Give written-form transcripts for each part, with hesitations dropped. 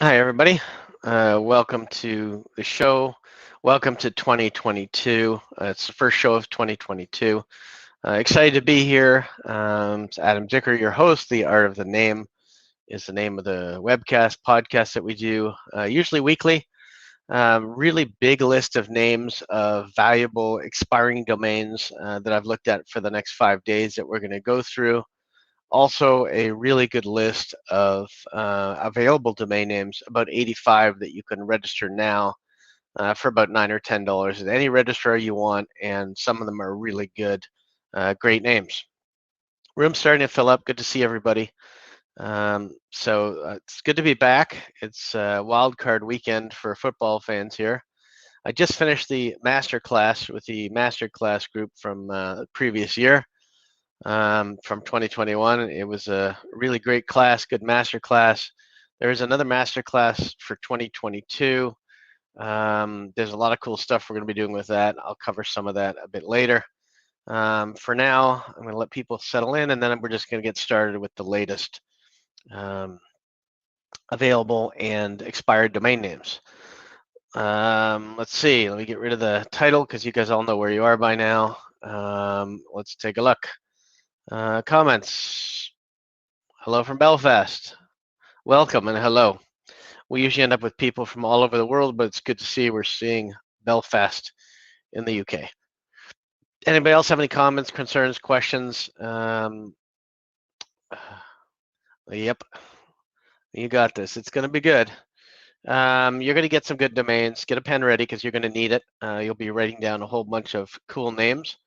Hi, everybody. Welcome to the show. Welcome to 2022. It's the first show of 2022. Excited to be here. It's Adam Dicker, your host. The Art of the Name is the name of the podcast that we do, usually weekly. Really big list of names of valuable expiring domains that I've looked at for the next 5 days that we're going to go through. Also, a really good list of available domain names, about 85 that you can register now for about $9 or $10 at any registrar you want, and some of them are really good, great names. Room's starting to fill up. Good to see everybody. It's good to be back. It's wild card weekend for football fans here. I just finished the master class with the master class group from the previous year. From 2021. It was a really great class, good master class. There's another master class for 2022. There's a lot of cool stuff we're going to be doing with that. I'll cover some of that a bit later. For now, I'm going to let people settle in, and then we're just going to get started with the latest available and expired domain names. Let's see. Let me get rid of the title because you guys all know where you are by now. Let's take a look. Comments. Hello from Belfast. Welcome and hello. We usually end up with people from all over the world, but it's good to see we're seeing Belfast in the UK. Anybody else have any comments, concerns, questions? Yep, you got this. It's going to be good. You're going to get some good domains. Get a pen ready because you're going to need it. You'll be writing down a whole bunch of cool names.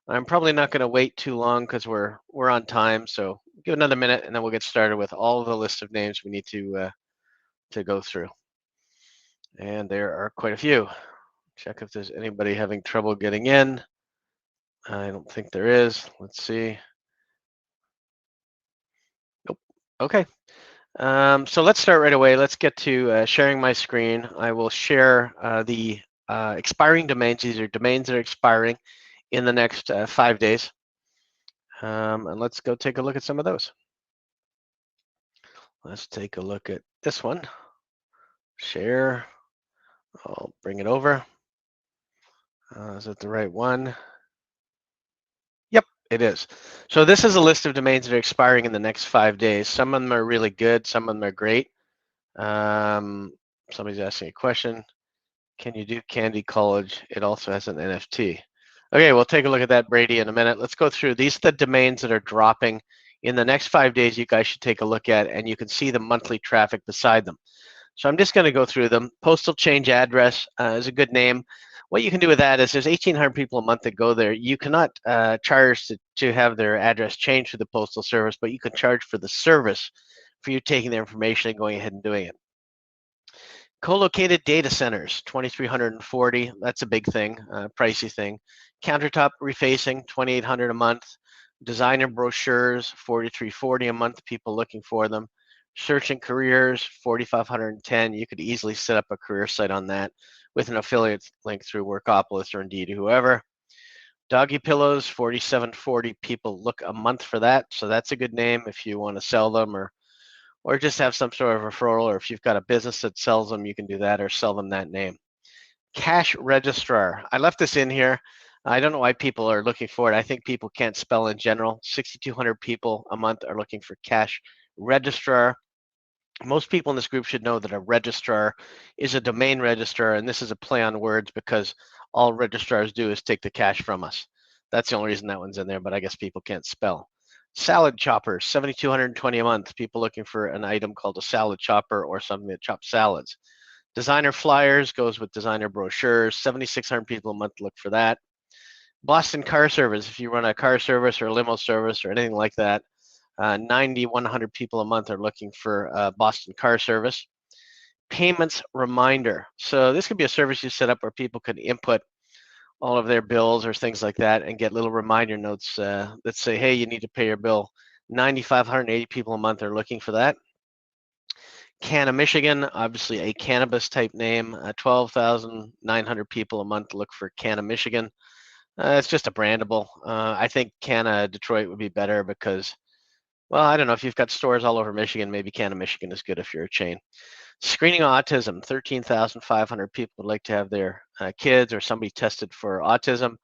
I'm probably not going to wait too long because we're on time. So give another minute, and then we'll get started with all of the list of names we need to go through. And there are quite a few. Check if there's anybody having trouble getting in. I don't think there is. Let's see. Nope. Okay. So let's start right away. Let's get to sharing my screen. I will share the expiring domains. These are domains that are expiring in the next 5 days. And let's go take a look at some of those. Let's take a look at this one. Share. I'll bring it over. Is it the right one? Yep, it is. So this is a list of domains that are expiring in the next 5 days. Some of them are really good. Some of them are great. Somebody's asking a question. Can you do Candy College? It also has an NFT. Okay, we'll take a look at that, Brady, in a minute. Let's go through. These are the domains that are dropping in the next 5 days you guys should take a look at, and you can see the monthly traffic beside them. So I'm just going to go through them. Postal change address is a good name. What you can do with that is there's 1,800 people a month that go there. You cannot charge to have their address changed to the postal service, but you can charge for the service for you taking their information and going ahead and doing it. Co-located data centers, 2,340. That's a big thing, pricey thing. Countertop refacing, 2,800 a month. Designer brochures, 4,340 a month. People looking for them. Searching careers, 4,510. You could easily set up a career site on that with an affiliate link through Workopolis or Indeed, whoever. Doggy pillows, 4,740 people look a month for that. So that's a good name if you want to sell them or just have some sort of referral, or if you've got a business that sells them, you can do that or sell them that name. Cash Registrar. I left this in here. I don't know why people are looking for it. I think people can't spell in general. 6,200 people a month are looking for Cash Registrar. Most people in this group should know that a registrar is a domain registrar, and this is a play on words because all registrars do is take the cash from us. That's the only reason that one's in there, but I guess people can't spell. Salad choppers, 7,220 a month. People looking for an item called a salad chopper or something that chops salads. Designer flyers goes with designer brochures. 7,600 people a month look for that. Boston Car Service, if you run a car service or a limo service or anything like that, 9,100 people a month are looking for Boston Car Service. Payments reminder. So this could be a service you set up where people could input all of their bills or things like that and get little reminder notes that say, hey, you need to pay your bill. 9,580 people a month are looking for that. Canna, Michigan, obviously a cannabis type name. 12,900 people a month look for Canna, Michigan. It's just a brandable. I think Canna, Detroit would be better because, well, I don't know, if you've got stores all over Michigan, maybe Canna, Michigan is good if you're a chain. Screening autism, 13,500 people would like to have their kids or somebody tested for autism.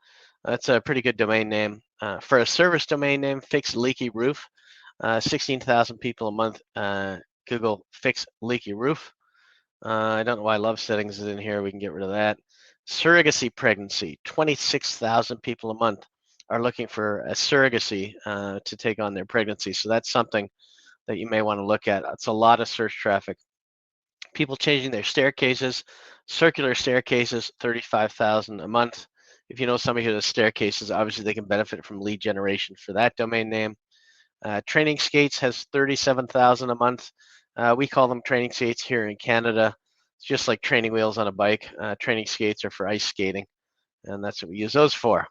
That's a pretty good domain name. For a service domain name, fix leaky roof, 16,000 people a month Google fix leaky roof. I don't know why love settings is in here. We can get rid of that. Surrogacy pregnancy, 26,000 people a month are looking for a surrogacy to take on their pregnancy. So that's something that you may want to look at. It's a lot of search traffic. People changing their staircases, circular staircases, 35,000 a month. If you know somebody who does staircases, obviously they can benefit from lead generation for that domain name. Training skates has 37,000 a month. We call them training skates here in Canada. It's just like training wheels on a bike. Training skates are for ice skating, and that's what we use those for.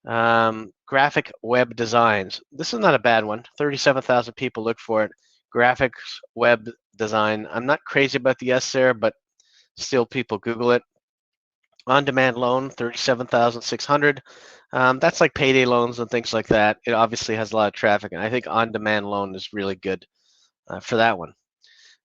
Graphic web designs. This is not a bad one. 37,000 people look for it. Graphics web design. I'm not crazy about the S there, but still people Google it. On-demand loan, 37,600. That's like payday loans and things like that. It obviously has a lot of traffic, and I think on-demand loan is really good for that one.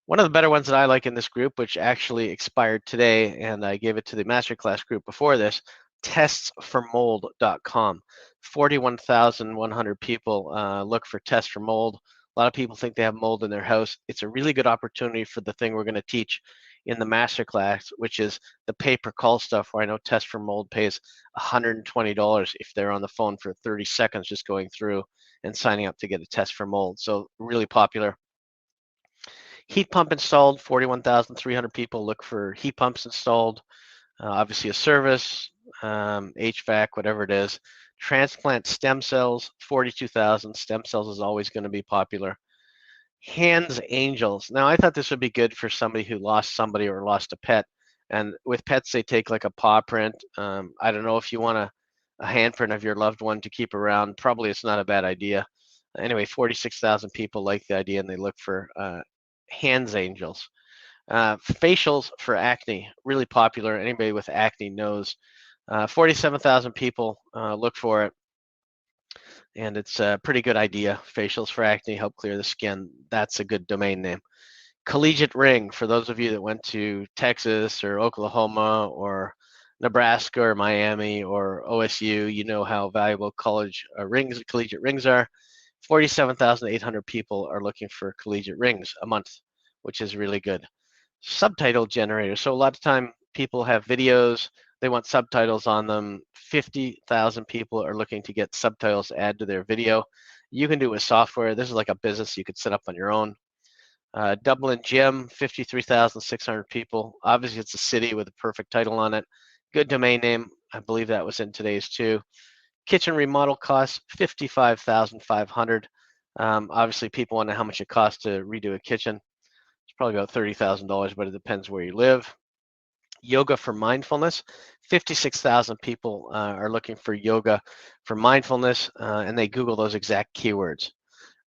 One of the better ones that I like in this group, which actually expired today, and I gave it to the masterclass group before this, testsformold.com. 41,100 people look for tests for mold. A lot of people think they have mold in their house. It's a really good opportunity for the thing we're going to teach in the masterclass, which is the pay-per-call stuff, where I know Test for Mold pays $120 if they're on the phone for 30 seconds just going through and signing up to get a test for mold. So really popular. Heat pump installed, 41,300 people look for heat pumps installed. Obviously a service, HVAC, whatever it is. Transplant stem cells, 42,000. Stem cells is always going to be popular. Hands angels. Now, I thought this would be good for somebody who lost somebody or lost a pet. And with pets, they take like a paw print. I don't know if you want a handprint of your loved one to keep around. Probably it's not a bad idea. Anyway, 46,000 people like the idea, and they look for hands angels. Facials for acne, really popular. Anybody with acne knows. 47,000 people look for it, and it's a pretty good idea. Facials for acne, help clear the skin. That's a good domain name. Collegiate ring, for those of you that went to Texas or Oklahoma or Nebraska or Miami or OSU, you know how valuable collegiate rings are. 47,800 people are looking for collegiate rings a month, which is really good. Subtitle generator. So a lot of time people have videos, they want subtitles on them. 50,000 people are looking to get subtitles to add to their video. You can do it with software. This is like a business you could set up on your own. Dublin Gym, 53,600 people. Obviously, it's a city with a perfect title on it. Good domain name. I believe that was in today's too. Kitchen remodel costs 55,500. Obviously, people want to know how much it costs to redo a kitchen. It's probably about $30,000, but it depends where you live. Yoga for mindfulness. 56,000 people are looking for yoga for mindfulness, and they Google those exact keywords.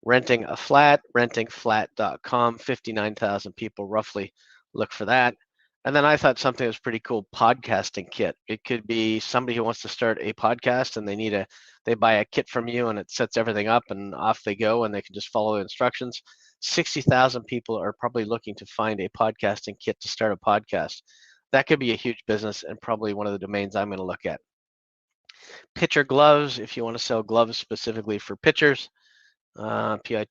Renting a flat, rentingflat.com. 59,000 people roughly look for that. And then I thought something was pretty cool, podcasting kit. It could be somebody who wants to start a podcast and they buy a kit from you and it sets everything up and off they go and they can just follow the instructions. 60,000 people are probably looking to find a podcasting kit to start a podcast. That could be a huge business and probably one of the domains I'm going to look at. Pitcher gloves, if you want to sell gloves specifically for pitchers, Pitcher,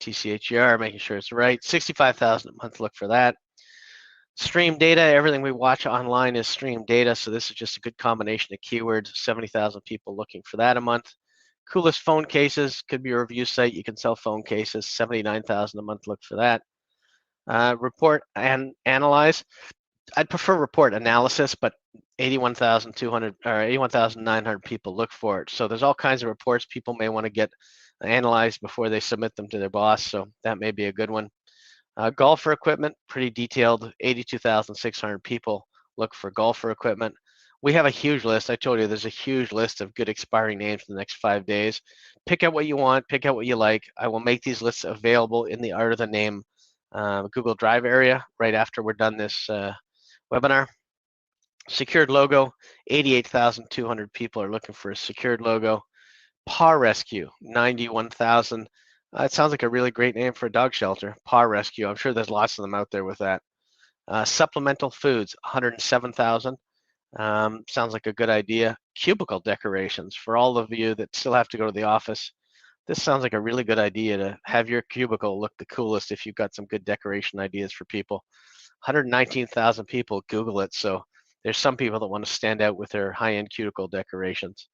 making sure it's right. 65,000 a month, look for that. Stream data, everything we watch online is stream data, so this is just a good combination of keywords. 70,000 people looking for that a month. Coolest phone cases, could be a review site. You can sell phone cases. 79,000 a month, look for that. Report and analyze. I'd prefer report analysis, but 81,200 or 81,900 people look for it. So there's all kinds of reports people may want to get analyzed before they submit them to their boss. So that may be a good one. Golfer equipment, pretty detailed. 82,600 people look for golfer equipment. We have a huge list. I told you there's a huge list of good expiring names in the next 5 days. Pick out what you want, pick out what you like. I will make these lists available in the Art of the Name Google Drive area right after we're done this webinar. Secured logo, 88,200 people are looking for a secured logo. Paw Rescue, 91,000. It sounds like a really great name for a dog shelter. Paw Rescue. I'm sure there's lots of them out there with that. Supplemental foods, 107,000. Sounds like a good idea. Cubicle decorations for all of you that still have to go to the office. This sounds like a really good idea to have your cubicle look the coolest if you've got some good decoration ideas for people. 119,000 people Google it, so there's some people that want to stand out with their high-end cubicle decorations.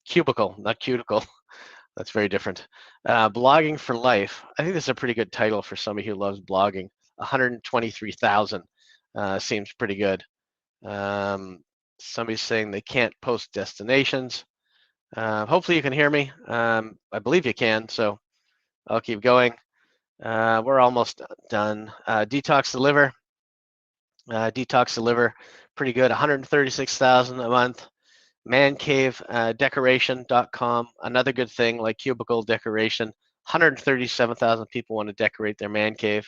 Cubicle, not cuticle. That's very different. Blogging for life. I think this is a pretty good title for somebody who loves blogging. 123,000 seems pretty good. Somebody's saying they can't post destinations. Hopefully you can hear me. I believe you can, so I'll keep going. We're almost done. Detox the liver. Detox the liver, pretty good. 136,000 a month. Mancavedecoration.com, another good thing, like cubicle decoration. 137,000 people want to decorate their man cave.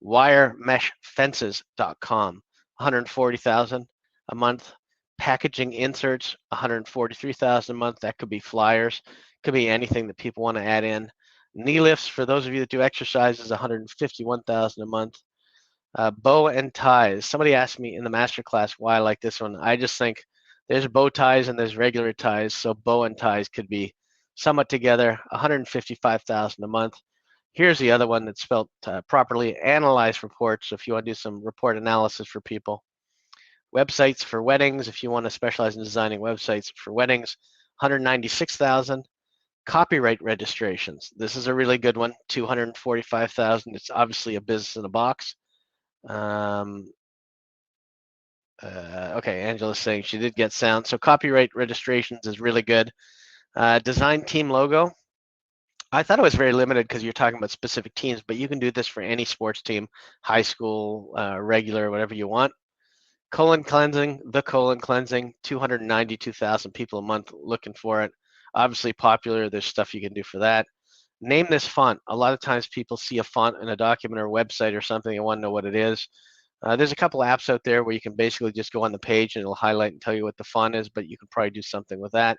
Wiremeshfences.com, 140,000 a month. Packaging inserts, 143,000 a month. That could be flyers, could be anything that people want to add in. Knee lifts for those of you that do exercises, 151,000 a month. Bow and ties. Somebody asked me in the masterclass why I like this one. I just think there's bow ties and there's regular ties, so bow and ties could be somewhat together. 155,000 a month. Here's the other one that's spelled properly. Analyze reports. So if you want to do some report analysis for people. Websites for weddings. If you want to specialize in designing websites for weddings, 196,000. Copyright registrations. This is a really good one. 245,000. It's obviously a business in a box. Okay, Angela's saying she did get sound. So copyright registrations is really good. Design team logo. I thought it was very limited because you're talking about specific teams, but you can do this for any sports team, high school, regular, whatever you want. Colon cleansing, the colon cleansing, 292,000 people a month looking for it. Obviously popular, there's stuff you can do for that. Name this font. A lot of times people see a font in a document or a website or something and want to know what it is. There's a couple apps out there where you can basically just go on the page and it'll highlight and tell you what the font is, but you can probably do something with that.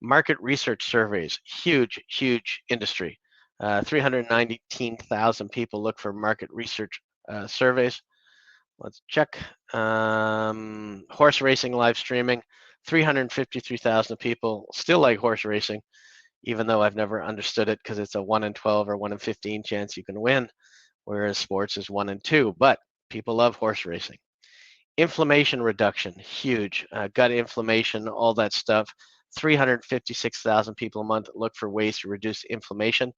Market research surveys, huge, huge industry. 319,000 people look for market research surveys. Let's check. Horse racing live streaming, 353,000 people still like horse racing, even though I've never understood it because it's a 1 in 12 or 1 in 15 chance you can win, whereas sports is 1 in 2. But people love horse racing. Inflammation reduction, huge. Gut inflammation, all that stuff. 356,000 people a month look for ways to reduce inflammation.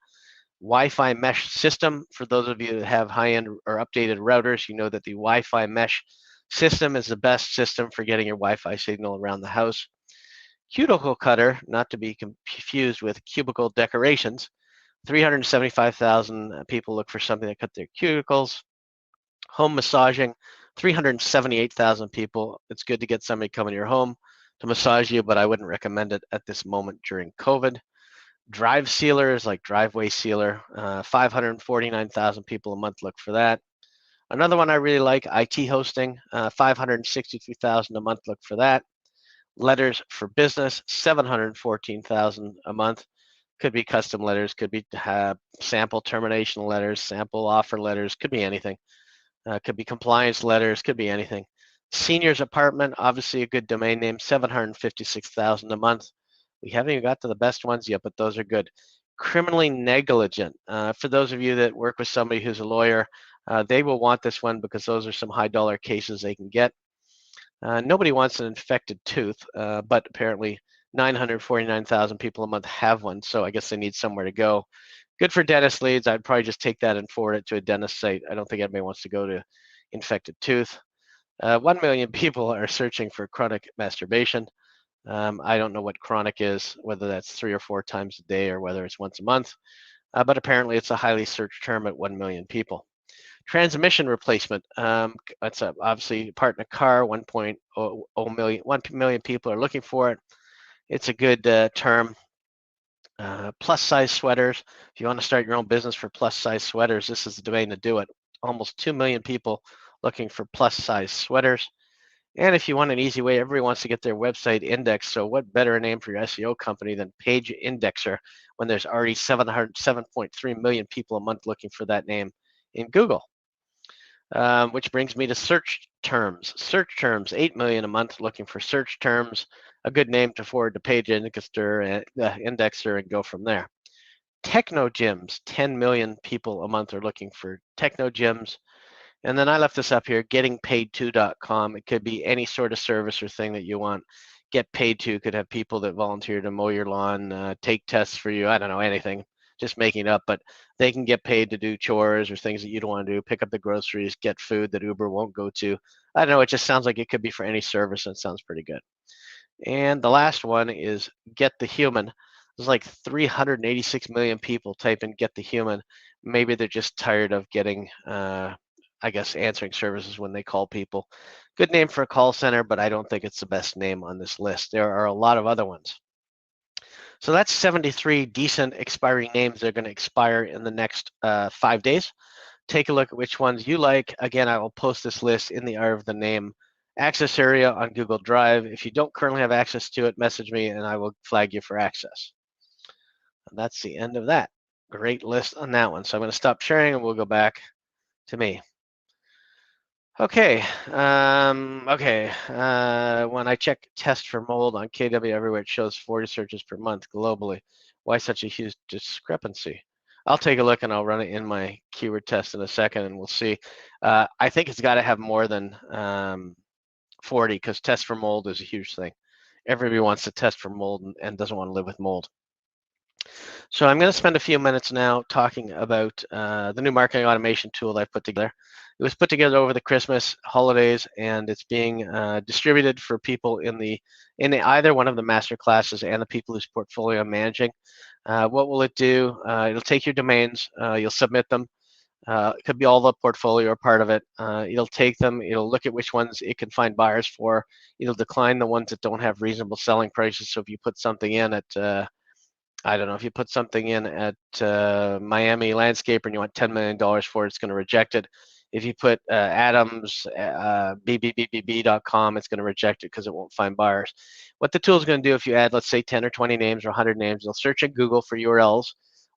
Wi-Fi mesh system. For those of you that have high-end or updated routers, you know that the Wi-Fi mesh system is the best system for getting your Wi-Fi signal around the house. Cuticle cutter, not to be confused with cubicle decorations. 375,000 people look for something to cut their cuticles. Home massaging, 378,000 people. It's good to get somebody coming to your home to massage you, but I wouldn't recommend it at this moment during COVID. Drive sealers, like driveway sealer, 549,000 people a month look for that. Another one I really like, IT hosting, 563,000 a month look for that. Letters for business, 714,000 a month. Could be custom letters, could be sample termination letters, sample offer letters, could be anything. Could be compliance letters, could be anything. Seniors apartment, obviously a good domain name, 756,000 a month. We haven't even got to the best ones yet, but those are good. Criminally negligent. For those of you that work with somebody who's a lawyer, they will want this one because those are some high dollar cases they can get. Nobody wants an infected tooth, but apparently 949,000 people a month have one, so I guess they need somewhere to go. Good for dentist leads. I'd probably just take that and forward it to a dentist site. I don't think anybody wants to go to infected tooth. 1 million people are searching for chronic masturbation. I don't know what chronic is, whether that's 3 or 4 times a day or whether it's once a month, but apparently it's a highly searched term at 1 million people. Transmission replacement. That's obviously part in a car. 1 million people are looking for it. It's a good term. Plus size sweaters. If you want to start your own business for plus size sweaters, this is the domain to do it. Almost 2 million people looking for plus size sweaters. And if you want an easy way, everybody wants to get their website indexed. So what better name for your SEO company than Page Indexer when there's already 7.3 million people a month looking for that name in Google. which brings me to search terms. Search terms, 8 million a month looking for search terms. A good name to forward to page indexer and go from there. Techno gyms, 10 million people a month are looking for techno gyms. And then I left this up here, gettingpaid2.com. It could be any sort of service or thing that you want. Get paid to could have people that volunteer to mow your lawn, take tests for you. I don't know, anything, just making it up. But they can get paid to do chores or things that you don't want to do, pick up the groceries, get food that Uber won't go to. I don't know, it just sounds like it could be for any service, and it sounds pretty good. And the last one is Get the Human. There's like 386 million people type in Get the Human. Maybe they're just tired of getting, I guess, answering services when they call people. Good name for a call center, but I don't think it's the best name on this list. There are a lot of other ones. So that's 73 decent expiring names that are going to expire in the next 5 days. Take a look at which ones you like. Again, I will post this list in the R of the Name access area on Google Drive. If you don't currently have access to it, message me and I will flag you for access. And that's the end of that. Great list on that one. So I'm going to stop sharing and we'll go back to me. Okay. When I check test for mold on KW everywhere, it shows 40 searches per month globally. Why such a huge discrepancy? I'll take a look and I'll run it in my keyword test in a second and we'll see. I think it's got to have more than 40 because test for mold is a huge thing. Everybody wants to test for mold and doesn't want to live with mold. So I'm going to spend a few minutes now talking about the new marketing automation tool that I've put together. It was put together over the Christmas holidays, and it's being distributed for people in either one of the master classes and the people whose portfolio I'm managing. What will it do? It'll take your domains, you'll submit them. It could be all the portfolio or part of it. It'll take them, it'll look at which ones it can find buyers for. It'll decline the ones that don't have reasonable selling prices. So if you put something in at I don't know, if you put something in at Miami Landscaper and you want $10 million for it, it's going to reject it. If you put Adams, bbbb.com, it's going to reject it because it won't find buyers. What the tool is going to do if you add, let's say, 10 or 20 names or 100 names, it'll search in Google for URLs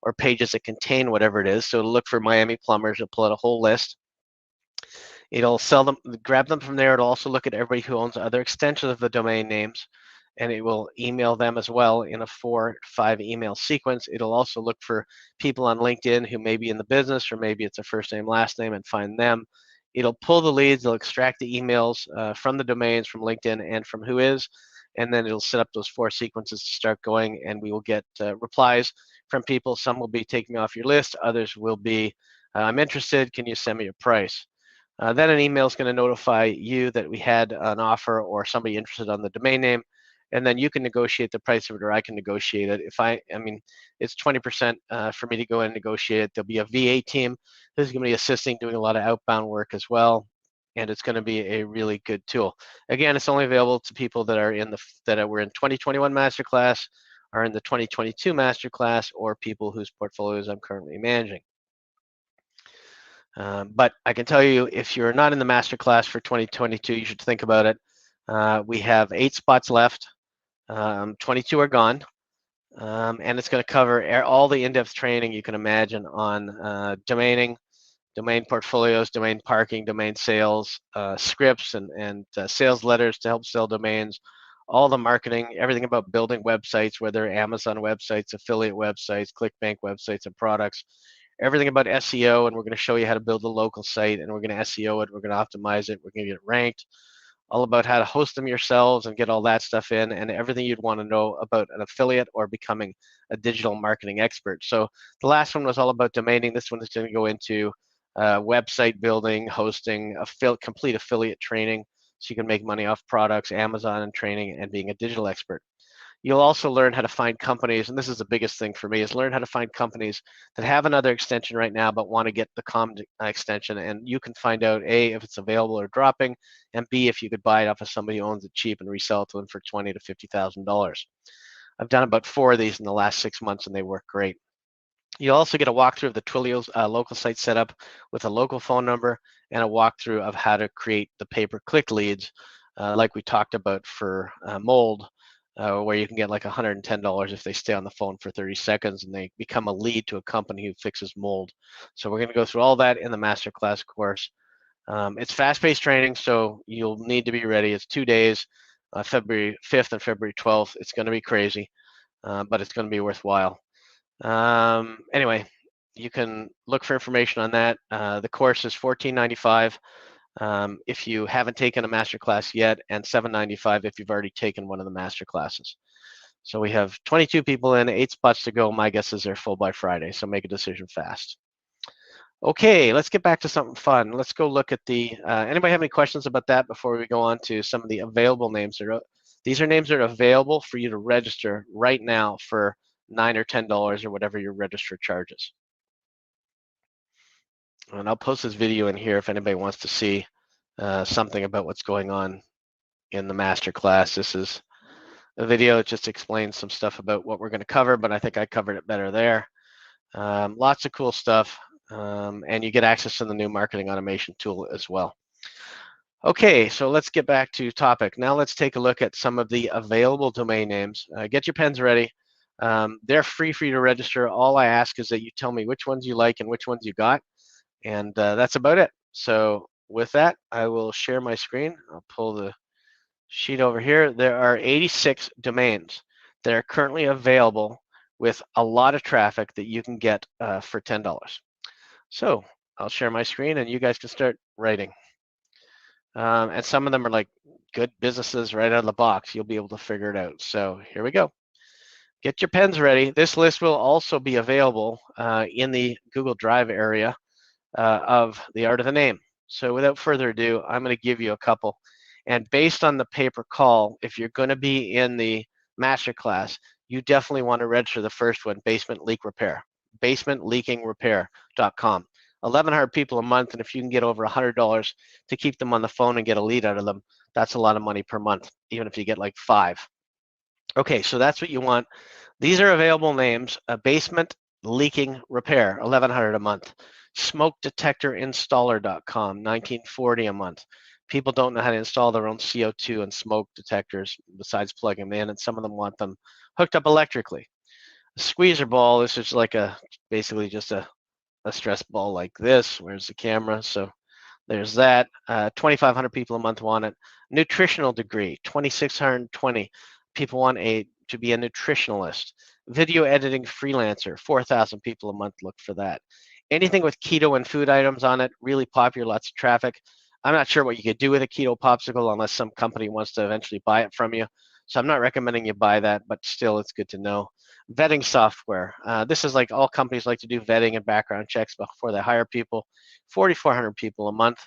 or pages that contain whatever it is. So it'll look for Miami plumbers, it'll pull out a whole list. It'll sell them, grab them from there. It'll also look at everybody who owns other extensions of the domain names, and it will email them as well in a 4 to 5 email sequence. It'll also look for people on LinkedIn who may be in the business, or maybe it's a first name, last name, and find them. It'll pull the leads, it'll extract the emails from the domains, from LinkedIn, and from Whois, and then it'll set up those 4 sequences to start going, and we will get replies from people. Some will be taking me off your list, others will be, I'm interested, can you send me a price? Then an email is going to notify you that we had an offer or somebody interested on the domain name, and then you can negotiate the price of it, or I can negotiate it. I mean, it's 20% for me to go in and negotiate it. There'll be a VA team who's going to be assisting, doing a lot of outbound work as well, and it's going to be a really good tool. Again, it's only available to people that are were in 2021 masterclass, are in the 2022 masterclass, or people whose portfolios I'm currently managing. But I can tell you, if you're not in the masterclass for 2022, you should think about it. We have 8 spots left. 22 are gone. And it's going to cover all the in-depth training you can imagine on domaining, domain portfolios, domain parking, domain sales, scripts, and sales letters to help sell domains, all the marketing, everything about building websites, whether Amazon websites, affiliate websites, ClickBank websites, and products. Everything about SEO, and we're going to show you how to build a local site, and we're going to SEO it, we're going to optimize it, we're going to get it ranked, all about how to host them yourselves and get all that stuff in, and everything you'd want to know about an affiliate or becoming a digital marketing expert. So the last one was all about domaining. This one is going to go into website building, hosting, complete affiliate training, so you can make money off products, Amazon and training, and being a digital expert. You'll also learn how to find companies, and this is the biggest thing for me, is learn how to find companies that have another extension right now but want to get the COM extension, and you can find out A, if it's available or dropping, and B, if you could buy it off of somebody who owns it cheap and resell it to them for $20,000 to $50,000. I've done about 4 of these in the last 6 months, and they work great. You'll also get a walkthrough of the Twilio's local site setup with a local phone number and a walkthrough of how to create the pay-per-click leads like we talked about for mold, where you can get like $110 if they stay on the phone for 30 seconds and they become a lead to a company who fixes mold. So we're going to go through all that in the masterclass course. It's fast-paced training, so you'll need to be ready. It's 2 days, February 5th and February 12th. It's going to be crazy, but it's going to be worthwhile. Anyway, you can look for information on that. The course is $14.95 if you haven't taken a master class yet, and $7.95 if you've already taken one of the master classes. So we have 22 people in, 8 spots to go. My guess is they're full by Friday, so make a decision fast. Okay, let's get back to something fun. Let's go look at the, anybody have any questions about that before we go on to some of the available names? These are names that are available for you to register right now for $9 or $10 or whatever your registrar charges. And I'll post this video in here if anybody wants to see something about what's going on in the master class. This is a video that just explains some stuff about what we're going to cover, but I think I covered it better there. Lots of cool stuff, and you get access to the new marketing automation tool as well. Okay, so let's get back to topic. Now let's take a look at some of the available domain names. Get your pens ready. They're free for you to register. All I ask is that you tell me which ones you like and which ones you got, and that's about it. So with that, I will share my screen. I'll pull the sheet over here. There are 86 domains that are currently available with a lot of traffic that you can get for $10. So I'll share my screen and you guys can start writing. And some of them are like good businesses right out of the box. You'll be able to figure it out. So here we go. Get your pens ready. This list will also be available in the Google Drive area of the Art of the Name. So without further ado, I'm going to give you a couple. And based on the pay-per-call, if you're going to be in the masterclass, you definitely want to register the first one, Basement Leak Repair, basementleakingrepair.com. 1,100 people a month, and if you can get over $100 to keep them on the phone and get a lead out of them, that's a lot of money per month, even if you get like 5. Okay, so that's what you want. These are available names, Basement Leaking Repair, 1,100 a month. SmokeDetectorInstaller.com, $19.40 a month. People don't know how to install their own CO2 and smoke detectors besides plugging them in, and some of them want them hooked up electrically. A squeezer ball, this is like basically just a stress ball like this. Where's the camera? So there's that. 2,500 people a month want it. Nutritional degree, 2,620 people want to be a nutritionalist. Video editing freelancer, 4,000 people a month look for that. Anything with keto and food items on it, really popular, lots of traffic. I'm not sure what you could do with a keto popsicle unless some company wants to eventually buy it from you. So I'm not recommending you buy that, but still it's good to know. Vetting software. This is like all companies like to do vetting and background checks before they hire people. 4,400 people a month.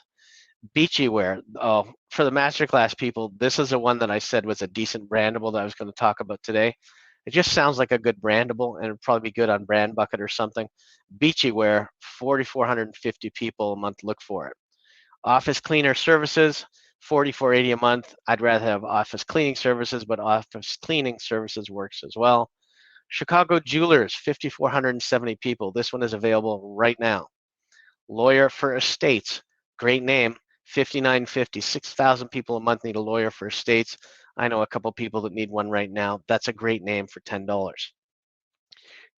Beachyware. Oh, for the masterclass people, this is the one that I said was a decent brandable that I was going to talk about today. It just sounds like a good brandable, and it'd probably be good on Brand Bucket or something. Beachyware, 4,450 people a month look for it. Office cleaner services, $44.80 a month. I'd rather have office cleaning services, but office cleaning services works as well. Chicago Jewelers, 5,470 people. This one is available right now. Lawyer for Estates, great name, $59.50. 6,000 people a month need a lawyer for estates. I know a couple people that need one right now. That's a great name for $10.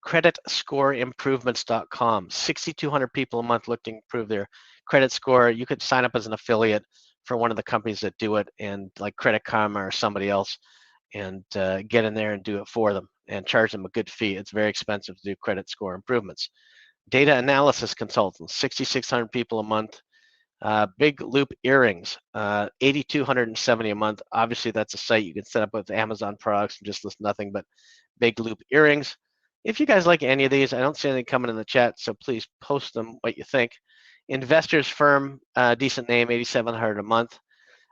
CreditScoreImprovements.com, 6,200 people a month looking to improve their credit score. You could sign up as an affiliate for one of the companies that do it, and like Credit Karma or somebody else, and get in there and do it for them and charge them a good fee. It's very expensive to do credit score improvements. Data analysis consultants, 6,600 people a month. Big Loop Earrings, 8,270 a month. Obviously, that's a site you can set up with Amazon products and just list nothing but Big Loop Earrings. If you guys like any of these, I don't see anything coming in the chat, so please post them what you think. Investors Firm, decent name, 8,700 a month.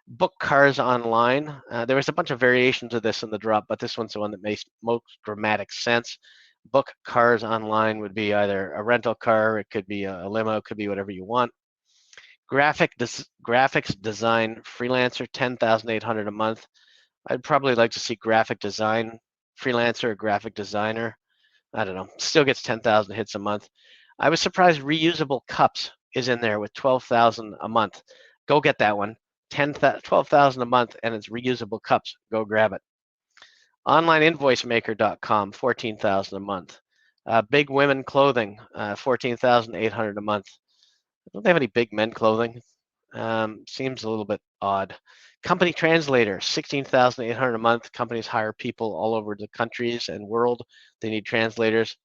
Book Cars Online. There was a bunch of variations of this in the drop, but this one's the one that makes most dramatic sense. Book Cars Online would be either a rental car, it could be a limo, it could be whatever you want. Graphics design freelancer, 10,800 a month. I'd probably like to see graphic design freelancer or graphic designer. I don't know, still gets 10,000 hits a month. I was surprised reusable cups is in there with 12,000 a month. Go get that one. 12,000 a month, and it's reusable cups. Go grab it. OnlineInvoiceMaker.com, 14,000 a month. Big Women Clothing, 14,800 a month. Don't they have any big men clothing? Seems a little bit odd. Company translator, 16,800 a month. Companies hire people all over the countries and world. They need translators.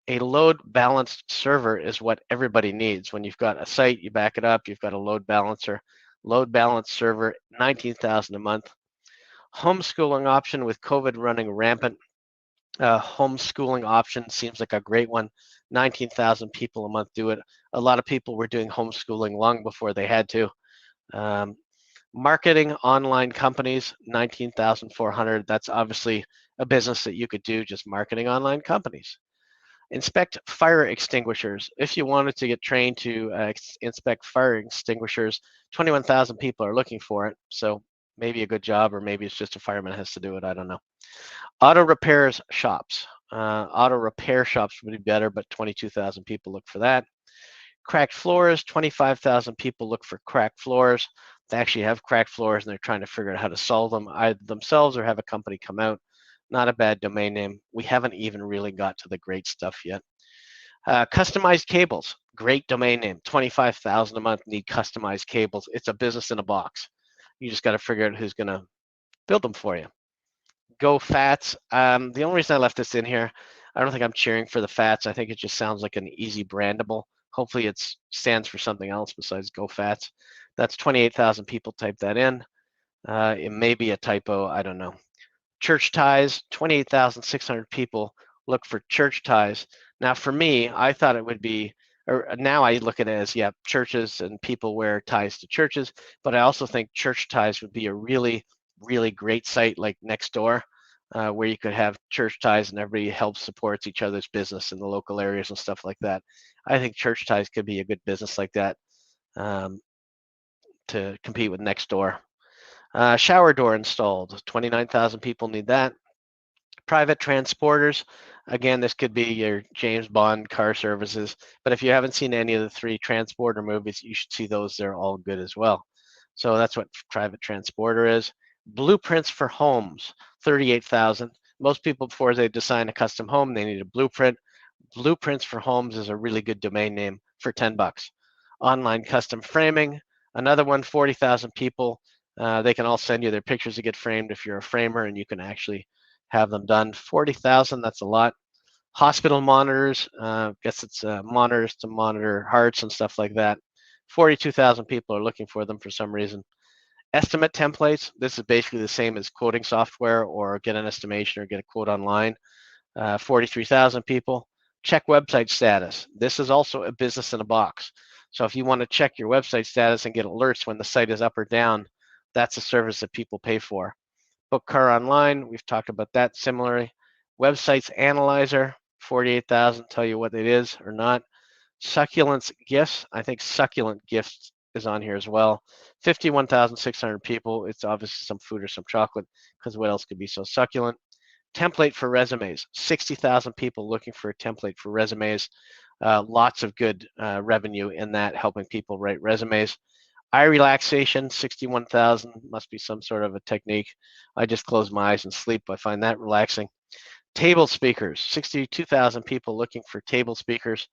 A load balanced server is what everybody needs. When you've got a site, you back it up, you've got a load balancer. Load balanced server, 19,000 a month. Homeschooling option with COVID running rampant. Homeschooling option seems like a great one. 19,000 people a month do it. A lot of people were doing homeschooling long before they had to. Um, Marketing online companies, 19,400. That's obviously a business that you could do, just marketing online companies. Inspect fire extinguishers. If you wanted to get trained to inspect fire extinguishers, 21,000 people are looking for it. So maybe a good job, or maybe it's just a fireman has to do it. I don't know. Auto repairs shops. Auto repair shops would be better, but 22,000 people look for that. Cracked floors, 25,000 people look for cracked floors. They actually have cracked floors and they're trying to figure out how to solve them either themselves or have a company come out. Not a bad domain name. We haven't even really got to the great stuff yet. Customized cables, great domain name. 25,000 a month, need customized cables. It's a business in a box. You just got to figure out who's going to build them for you. Go Fats. The only reason I left this in here, I don't think I'm cheering for the Fats. I think it just sounds like an easy brandable. Hopefully it stands for something else besides Go Fats. That's 28,000 people type that in. It may be a typo. I don't know. Church ties, 28,600 people look for church ties. Now for me, I thought it would be, or now I look at it as, yeah, churches and people wear ties to churches, but I also think church ties would be a really, really great site like Nextdoor, where you could have church ties and everybody helps supports each other's business in the local areas and stuff like that. I think church ties could be a good business like that to compete with Nextdoor. Shower door installed, 29,000 people need that. Private transporters, again, this could be your James Bond car services, but if you haven't seen any of the 3 transporter movies, you should see those. They're all good as well. So that's what private transporter is. Blueprints for homes, 38,000. Most people, before they design a custom home, they need a blueprint. Blueprints for homes is a really good domain name for 10 bucks. Online custom framing, another one, 40,000 people. They can all send you their pictures to get framed if you're a framer, and you can actually have them done. 40,000, that's a lot. Hospital monitors, guess it's monitors to monitor hearts and stuff like that. 42,000 people are looking for them for some reason. Estimate templates, this is basically the same as quoting software or get an estimation or get a quote online. 43,000 people. Check website status. This is also a business in a box. So if you want to check your website status and get alerts when the site is up or down, that's a service that people pay for. Book car online, we've talked about that similarly. Websites analyzer, 48,000, tell you what it is or not. Succulents gifts, I think succulent gifts is on here as well. 51,600 people. It's obviously some food or some chocolate, because what else could be so succulent? Template for resumes, 60,000 people looking for a template for resumes. Lots of good revenue in that, helping people write resumes. Eye relaxation, 61,000, must be some sort of a technique. I just close my eyes and sleep. I find that relaxing. Table speakers, 62,000 people looking for table speakers.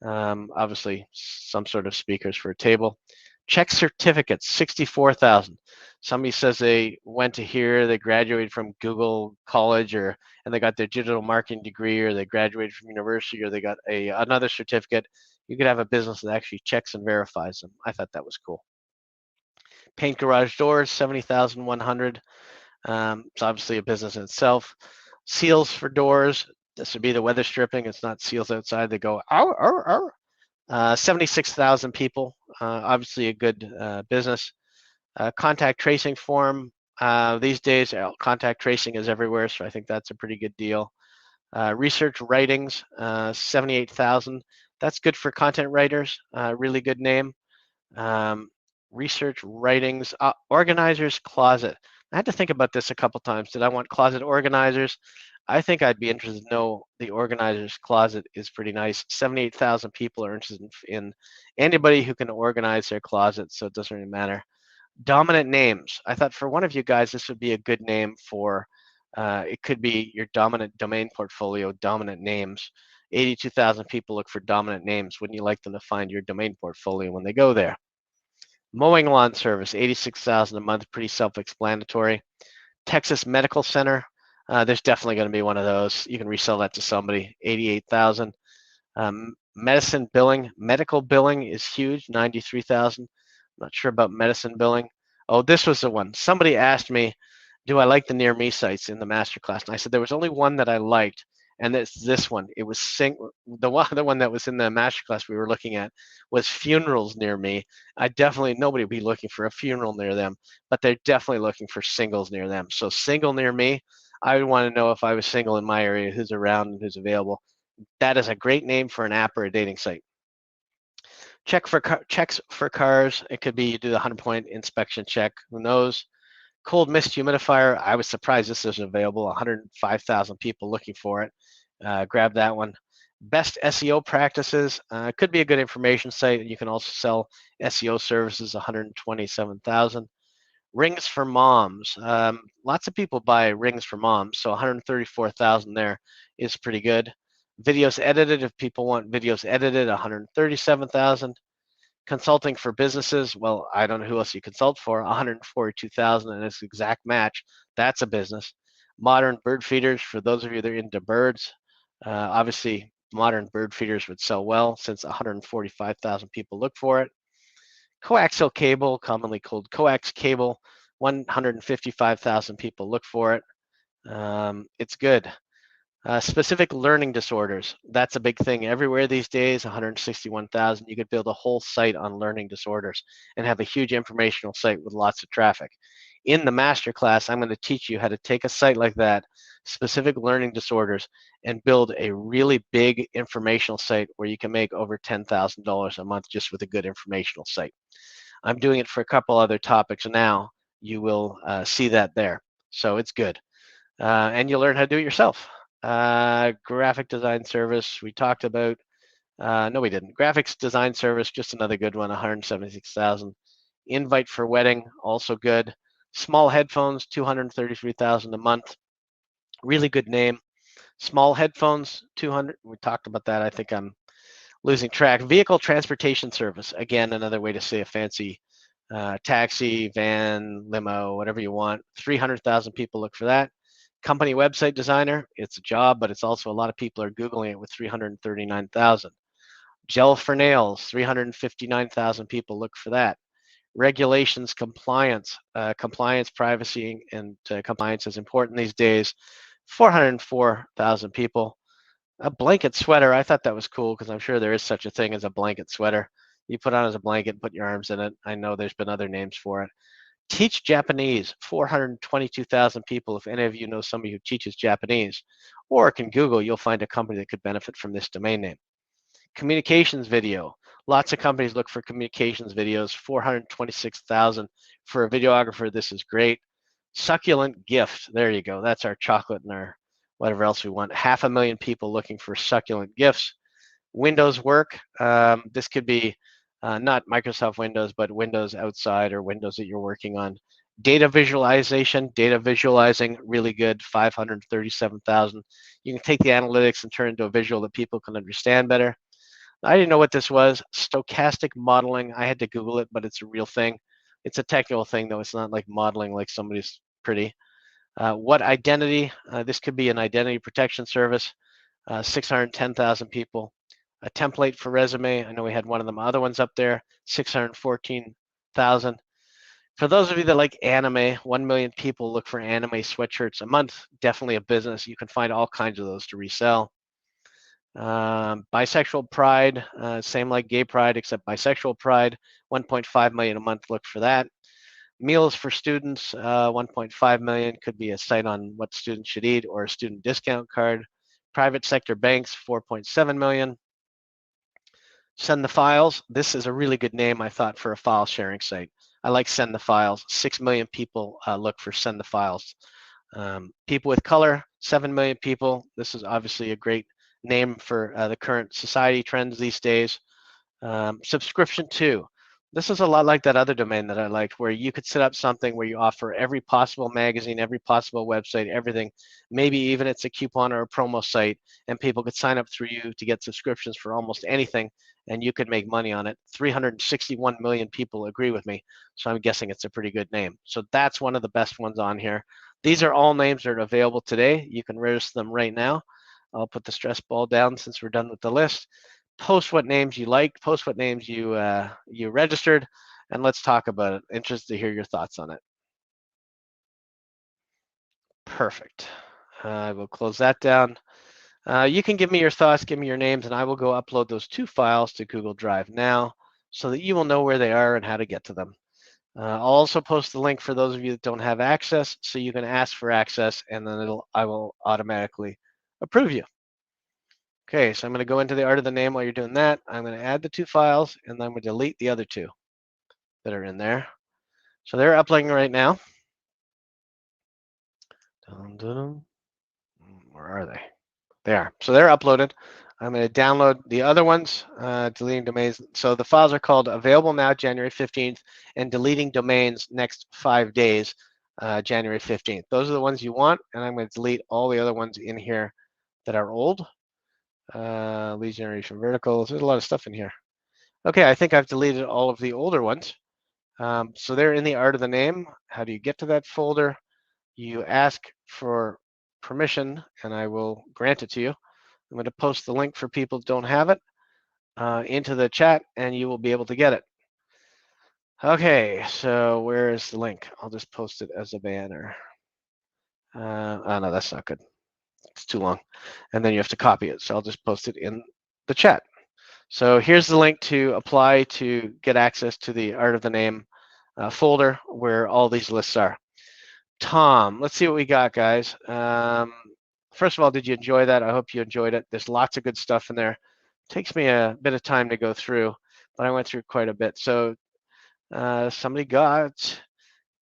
Obviously, some sort of speakers for a table. Check certificates, 64,000. Somebody says they went to here, they graduated from Google College, and they got their digital marketing degree, or they graduated from university, or they got another certificate. You could have a business that actually checks and verifies them. I thought that was cool. Paint garage doors, 70,100. It's obviously a business in itself. Seals for doors. This would be the weather stripping. It's not seals outside. They go, ow, ow, ow. 76,000 people. Obviously a good business. Contact tracing form. These days, contact tracing is everywhere, so I think that's a pretty good deal. Research writings, 78,000. That's good for content writers. Really good name. Research writings, organizers closet. I had to think about this a couple times. Did I want closet organizers? I think I'd be interested to know the organizers closet is pretty nice. 78,000 people are interested in anybody who can organize their closet, so it doesn't really matter. Dominant names. I thought for one of you guys, this would be a good name for, it could be your dominant domain portfolio, dominant names. 82,000 people look for dominant names. Wouldn't you like them to find your domain portfolio when they go there? Mowing lawn service, 86,000 a month, pretty self-explanatory. Texas Medical Center, there's definitely going to be one of those. You can resell that to somebody, 88,000. Medicine billing, medical billing is huge, 93,000. Not sure about medicine billing. Oh, this was the one. Somebody asked me, do I like the near me sites in the masterclass? And I said there was only one that I liked, and it's this one. It was the one that was in the masterclass we were looking at was funerals near me. Nobody would be looking for a funeral near them, but they're definitely looking for singles near them. So single near me, I would want to know if I was single in my area, who's around and who's available. That is a great name for an app or a dating site. Checks for cars. It could be you do the 100-point inspection check. Who knows? Cold mist humidifier. I was surprised this isn't available. 105,000 people looking for it. Grab that one. Best SEO practices. Could be a good information site. You can also sell SEO services. 127,000. Rings for moms. Lots of people buy rings for moms, so 134,000 there is pretty good. Videos edited, if people want videos edited, 137,000. Consulting for businesses, well, I don't know who else you consult for, 142,000, and it's exact match. That's a business. Modern bird feeders, for those of you that are into birds, obviously modern bird feeders would sell well since 145,000 people look for it. Coaxial cable, commonly called coax cable, 155,000 people look for it. It's good. Specific learning disorders, that's a big thing everywhere these days, 161,000. You could build a whole site on learning disorders and have a huge informational site with lots of traffic. In the masterclass, I'm going to teach you how to take a site like that, specific learning disorders, and build a really big informational site where you can make over $10,000 a month just with a good informational site. I'm doing it for a couple other topics now. You will see that there. So it's good. And you'll learn how to do it yourself. Graphic design service, we talked about. No, we didn't. Graphics design service, just another good one, 176,000. Invite for wedding, also good. Small headphones, 233,000 a month. Really good name. Small headphones, 200. We talked about that. I think I'm losing track. Vehicle transportation service, again, another way to say a fancy taxi, van, limo, whatever you want. 300,000 people look for that. Company website designer, it's a job, but it's also a lot of people are Googling it with 339,000. Gel for nails, 359,000 people look for that. Regulations, compliance, privacy, and compliance is important these days. 404,000 people. A blanket sweater, I thought that was cool because I'm sure there is such a thing as a blanket sweater. You put on as a blanket, put your arms in it. I know there's been other names for it. Teach Japanese, 422,000 people. If any of you know somebody who teaches Japanese or can Google, you'll find a company that could benefit from this domain name. Communications video, lots of companies look for communications videos, 426,000 for a videographer. This is great. Succulent gift, there you go. That's our chocolate and our whatever else we want. 500,000 people looking for succulent gifts. Windows work, this could be not Microsoft Windows, but Windows outside or Windows that you're working on. Data visualization, data visualizing, really good, 537,000. You can take the analytics and turn it into a visual that people can understand better. I didn't know what this was. Stochastic modeling, I had to Google it, but it's a real thing. It's a technical thing, though. It's not like modeling like somebody's pretty. What identity? This could be an identity protection service, 610,000 people. A template for resume. I know we had one of them other ones up there, 614,000. For those of you that like anime, 1 million people look for anime sweatshirts a month. Definitely a business. You can find all kinds of those to resell. Bisexual pride, same like gay pride, except bisexual pride, 1.5 million a month. Look for that. Meals for students, 1.5 million. Could be a site on what students should eat or a student discount card. Private sector banks, 4.7 million. Send the files. This is a really good name, I thought, for a file sharing site. I like Send the Files. 6 million people look for Send the Files. People with color, 7 million people. This is obviously a great name for the current society trends these days. Subscription to. This is a lot like that other domain that I liked, where you could set up something where you offer every possible magazine, every possible website, everything. Maybe even it's a coupon or a promo site, and people could sign up through you to get subscriptions for almost anything, and you could make money on it. 361 million people agree with me, so I'm guessing it's a pretty good name. So that's one of the best ones on here. These are all names that are available today. You can register them right now. I'll put the stress ball down since we're done with the list. Post what names you liked, post what names you registered, and let's talk about it. Interested to hear your thoughts on it. Perfect. I will close that down. You can give me your thoughts, give me your names, and I will go upload those 2 files to Google Drive now so that you will know where they are and how to get to them. I'll also post the link for those of you that don't have access, so you can ask for access, and then I will automatically approve you. Okay, so I'm going to go into the art of the name while you're doing that. I'm going to add the 2 files, and then I'm going to delete the other 2 that are in there. So they're uploading right now. Where are they? They are. So they're uploaded. I'm going to download the other ones, deleting domains. So the files are called Available Now, January 15th, and Deleting Domains Next 5 Days, January 15th. Those are the ones you want, and I'm going to delete all the other ones in here that are old. Lead generation verticals. There's a lot of stuff in here. Okay, I think I've deleted all of the older ones. So they're in the art of the name. How do you get to that folder? You ask for permission, and I will grant it to you. I'm going to post the link for people who don't have it into the chat, and you will be able to get it. Okay, so where is the link? I'll just post it as a banner. Oh, no, that's not good. It's too long. And then you have to copy it. So I'll just post it in the chat. So here's the link to apply to get access to the Art of the Name folder where all these lists are. Tom, let's see what we got, guys. First of all, did you enjoy that? I hope you enjoyed it. There's lots of good stuff in there. It takes me a bit of time to go through, but I went through quite a bit. So somebody got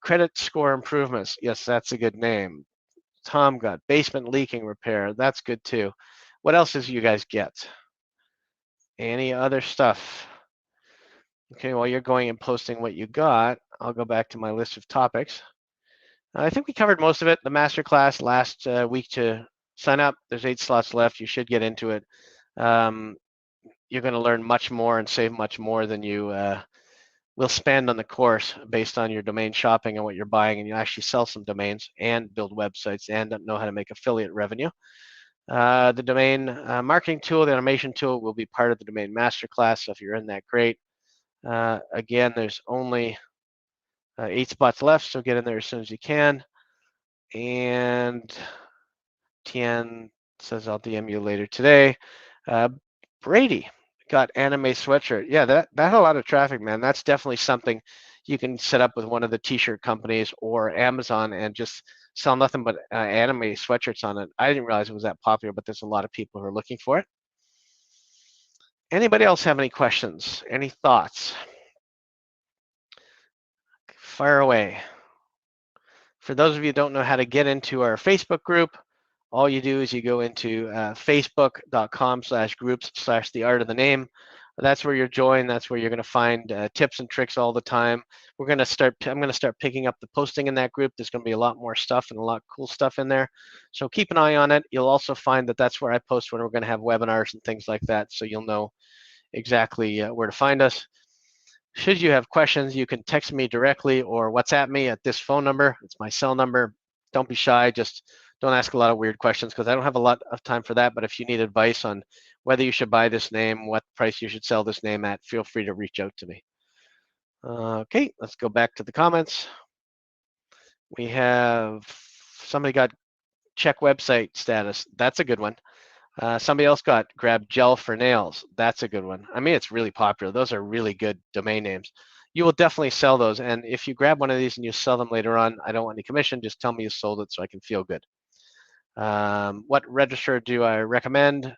credit score improvements. Yes, that's a good name. Tom got basement leaking repair. That's good too. What else did you guys get? Any other stuff? Okay, while you're going and posting what you got, I'll go back to my list of topics. I think we covered most of it. The masterclass last week to sign up. There's 8 slots left. You should get into it. You're going to learn much more and save much more than you will spend on the course based on your domain shopping and what you're buying, and you actually sell some domains and build websites and know how to make affiliate revenue. The domain marketing tool, the automation tool, will be part of the domain masterclass. So if you're in that, great. Again, there's only 8 spots left, so get in there as soon as you can. And Tien says I'll DM you later today. Brady got anime sweatshirt. Yeah, that had a lot of traffic, man. That's definitely something you can set up with one of the t-shirt companies or Amazon and just sell nothing but anime sweatshirts on it. I didn't realize it was that popular, but there's a lot of people who are looking for it. Anybody else have any questions? Any thoughts? Fire away. For those of you who don't know how to get into our Facebook group, all you do is you go into facebook.com/groups/the art of the name. That's where you're joined. That's where you're going to find tips and tricks all the time. I'm going to start picking up the posting in that group. There's going to be a lot more stuff and a lot of cool stuff in there. So keep an eye on it. You'll also find that that's where I post when we're going to have webinars and things like that. So you'll know exactly where to find us. Should you have questions, you can text me directly or WhatsApp me at this phone number. It's my cell number. Don't be shy. Just don't ask a lot of weird questions because I don't have a lot of time for that. But if you need advice on whether you should buy this name, what price you should sell this name at, feel free to reach out to me. Okay, let's go back to the comments. We have somebody got check website status. That's a good one. Somebody else got grab gel for nails. That's a good one. I mean, it's really popular. Those are really good domain names. You will definitely sell those. And if you grab one of these and you sell them later on, I don't want any commission. Just tell me you sold it so I can feel good. What registrar do I recommend?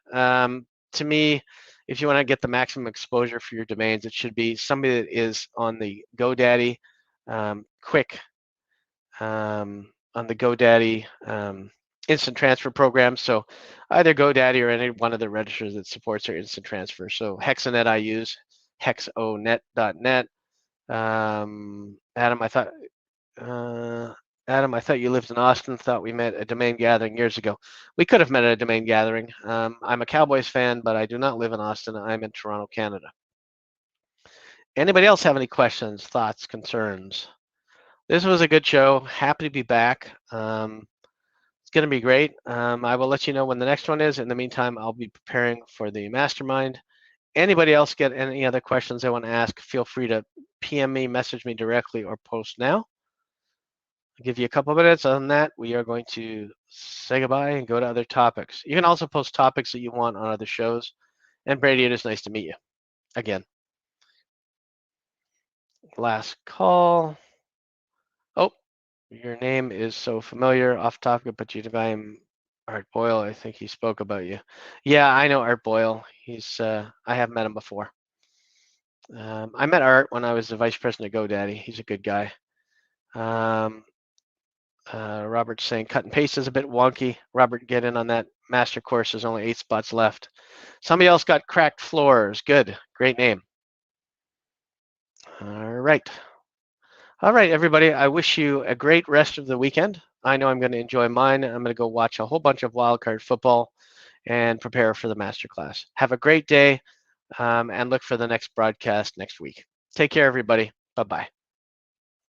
To me, if you want to get the maximum exposure for your domains, it should be somebody that is on the GoDaddy quick, on the GoDaddy instant transfer program. So either GoDaddy or any one of the registrars that supports our instant transfer. So Hexanet I use, hexonet.net. Adam, I thought you lived in Austin. Thought we met at a domain gathering years ago. We could have met at a domain gathering. I'm a Cowboys fan, but I do not live in Austin. I'm in Toronto, Canada. Anybody else have any questions, thoughts, concerns? This was a good show. Happy to be back. It's going to be great. I will let you know when the next one is. In the meantime, I'll be preparing for the mastermind. Anybody else get any other questions they want to ask, feel free to PM me, message me directly, or post now. I'll give you a couple of minutes. On that, we are going to say goodbye and go to other topics. You can also post topics that you want on other shows. And Brady, it is nice to meet you again. Last call. Oh, your name is so familiar, off topic, but you I'm Art Boyle. I think he spoke about you. Yeah, I know Art Boyle. He's I have met him before. I met Art when I was the vice president of GoDaddy. He's a good guy. Robert's saying cut and paste is a bit wonky. Robert, get in on that master course. There's only 8 spots left. Somebody else got cracked floors. Good. Great name. All right. All right, everybody. I wish you a great rest of the weekend. I know I'm going to enjoy mine. I'm going to go watch a whole bunch of wildcard football and prepare for the masterclass. Have a great day and look for the next broadcast next week. Take care, everybody. Bye-bye.